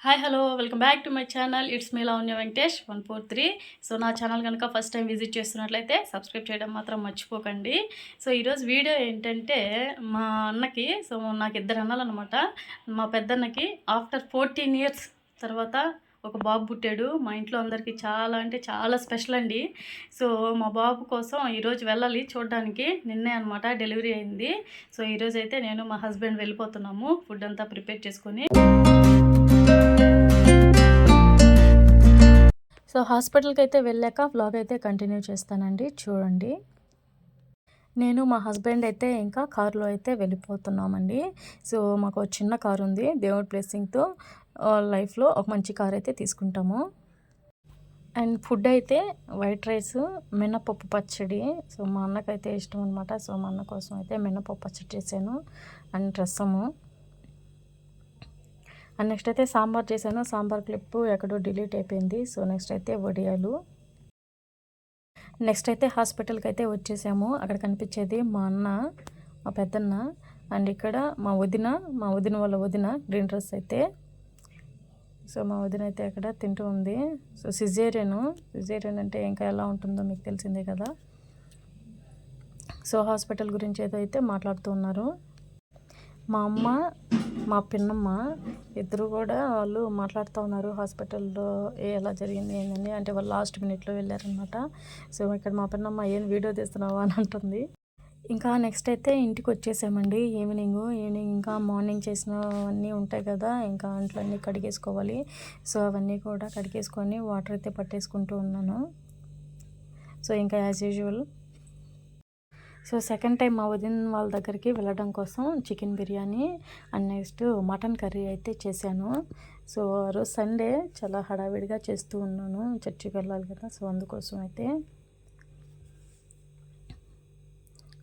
Hi hello welcome back to my channel. It's me Lavanya Venkatesh 143. So నా channel కనుక first time visit చేస్తున్నట్లయితే subscribe చేయడం మాత్రం మర్చిపోకండి. సో ఈరోజు వీడియో ఏంటంటే మా అన్నకి, సో నాకు ఇద్దరు అన్నలన్నమాట. మా పెద్దన్నకి ఆఫ్టర్ 14 years తర్వాత ఒక బాబు పుట్టాడు. మా ఇంట్లో అందరికీ చాలా అంటే చాలా స్పెషల్ అండి. సో మా బాబు కోసం ఈరోజు వెళ్ళాలి చూడడానికి. నిన్నే అనమాట డెలివరీ అయింది. సో ఈరోజు అయితే నేను మా హస్బెండ్ వెళ్ళిపోతున్నాము ఫుడ్ అంతా ప్రిపేర్ చేసుకొని. సో హాస్పిటల్కి అయితే వెళ్ళాక వ్లాగ్ అయితే కంటిన్యూ చేస్తానండి, చూడండి. నేను మా హస్బెండ్ అయితే ఇంకా కారులో అయితే వెళ్ళిపోతున్నామండి. సో మాకు ఒక చిన్న కారు ఉంది. దేవుడి బ్లెస్సింగ్తో లైఫ్లో ఒక మంచి కార్ అయితే తీసుకుంటాము. అండ్ ఫుడ్ అయితే వైట్ రైస్, మినపప్పు పచ్చడి. సో మా అన్నకైతే ఇష్టం అనమాట. సో మా అన్న కోసం అయితే మినపప్పు పచ్చడి చేశాను. అండ్ రసము. అండ్ నెక్స్ట్ అయితే సాంబార్ చేశాను. సాంబార్ క్లిప్ ఎక్కడో డిలీట్ అయిపోయింది. సో నెక్స్ట్ అయితే వడియాలు. నెక్స్ట్ అయితే హాస్పిటల్కి అయితే వచ్చేసాము. అక్కడ కనిపించేది మా అన్న, మా పెద్దన్న. అండ్ ఇక్కడ మా వదిన వాళ్ళ వదిన గ్రీన్ డ్రెస్ అయితే. సో మా వదిన అయితే అక్కడ తింటూ ఉంది. సో సిజేరియన్ అంటే ఇంకా ఎలా ఉంటుందో మీకు తెలిసిందే కదా. సో హాస్పిటల్ గురించి ఏదో అయితే మాట్లాడుతూ ఉన్నారు. మా అమ్మ, మా పిన్నమ్మ ఇద్దరు కూడా వాళ్ళు మాట్లాడుతూ ఉన్నారు హాస్పిటల్లో ఎలా జరిగింది ఏంటని. అంటే వాళ్ళు లాస్ట్ మినిట్లో వెళ్ళారనమాట. సో ఇక్కడ మా పిన్నమ్మ ఏం వీడియో తీస్తున్నావా అని అంటుంది. ఇంకా నెక్స్ట్ అయితే ఇంటికి వచ్చేసామండి. ఈవినింగ్ ఇంకా మార్నింగ్ చేసినవన్నీ ఉంటాయి కదా, ఇంకా అంట్లన్నీ కడిగేసుకోవాలి. సో అవన్నీ కూడా కడిగేసుకొని వాటర్ అయితే పట్టేసుకుంటూ ఉన్నాను. సో ఇంకా as usual. So second time మా వదిన వాళ్ళ దగ్గరికి వెళ్ళడం కోసం chicken biryani and next mutton curry అయితే చేశాను. సో ఆ రోజు సండే చాలా హడావిడిగా చేస్తూ ఉన్నాను, చర్చికి వెళ్ళాలి కదా. సో అందుకోసం అయితే.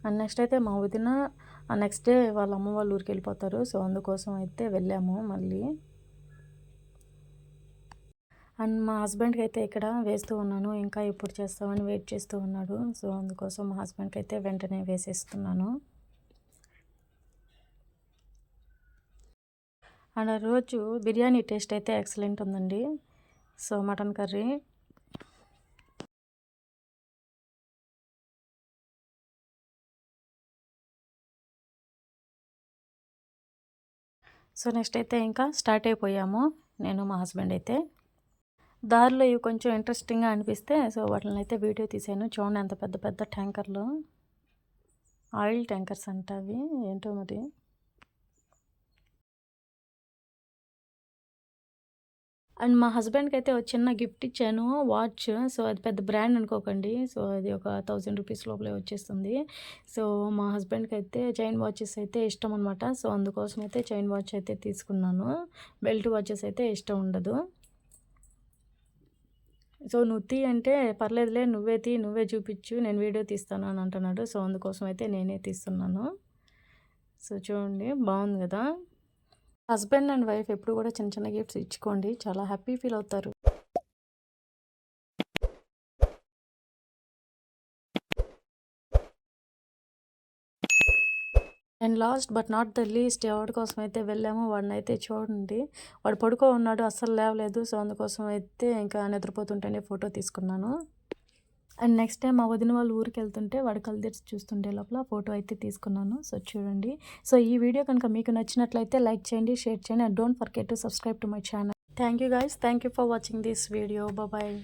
అండ్ నెక్స్ట్ అయితే మా వదిన నెక్స్ట్ డే వాళ్ళ అమ్మ వాళ్ళ ఊరికి వెళ్ళిపోతారు. సో అందుకోసం అయితే వెళ్ళాము మళ్ళీ. అండ్ మా హస్బెండ్కి అయితే ఇక్కడ వేస్తూ ఉన్నాను. ఇంకా ఎప్పుడు చేస్తామని వెయిట్ చేస్తూ ఉన్నాడు. సో అందుకోసం మా హస్బెండ్కి అయితే వెంటనే వేసేస్తున్నాను. అండ్ ఆ రోజు బిర్యానీ టేస్ట్ అయితే ఎక్సలెంట్ ఉందండి. So mutton curry. So next అయితే ఇంకా స్టార్ట్ అయిపోయాము, నేను మా హస్బెండ్ అయితే. దారిలో ఇవి కొంచెం ఇంట్రెస్టింగ్గా అనిపిస్తే సో వాటిని అయితే వీడియో తీసాను. చూడండి ఎంత పెద్ద పెద్ద ట్యాంకర్లు, ఆయిల్ ట్యాంకర్స్ అంట అవి, ఏంటో మరి. అండ్ మా హస్బెండ్కి అయితే ఒక చిన్న గిఫ్ట్ ఇచ్చాను, వాచ్. సో అది పెద్ద బ్రాండ్ అనుకోకండి. సో అది ఒక 1000 రూపీస్ లోపలే వచ్చేస్తుంది. సో మా హస్బెండ్కి అయితే చైన్ వాచెస్ అయితే ఇష్టం అనమాట. సో అందుకోసం అయితే చైన్ వాచ్ అయితే తీసుకున్నాను. బెల్ట్ వాచెస్ అయితే ఇష్టం ఉండదు. సో నువ్వు తీ అంటే పర్లేదులే, నువ్వే చూపించు, నేను వీడియో తీస్తాను అని అంటున్నాడు. సో అందుకోసం అయితే నేనే తీస్తున్నాను. సో చూడండి బాగుంది కదా. హస్బెండ్ అండ్ వైఫ్ ఎప్పుడు కూడా చిన్న చిన్న గిఫ్ట్స్ ఇచ్చుకోండి, చాలా హ్యాపీ ఫీల్ అవుతారు. And last but not the least ఎవరి కోసం అయితే వెళ్ళామో వాడిని అయితే చూడండి. వాడు పడుకో ఉన్నాడు, అస్సలు లేవలేదు. సో అందుకోసం అయితే ఇంకా నిద్రపోతుంటేనే ఫోటో తీసుకున్నాను. అండ్ నెక్స్ట్ టైం మా వదిన వాళ్ళు ఊరికి వెళ్తుంటే వాడు కళ్ళు తెరిచి చూస్తుంటే లోపల ఫోటో అయితే తీసుకున్నాను. సో చూడండి. సో ఈ వీడియో కనుక మీకు నచ్చినట్లయితే లైక్ చేయండి, షేర్ చేయండి and don't forget to subscribe to my channel. Thank you guys, thank you for watching this video. Bye.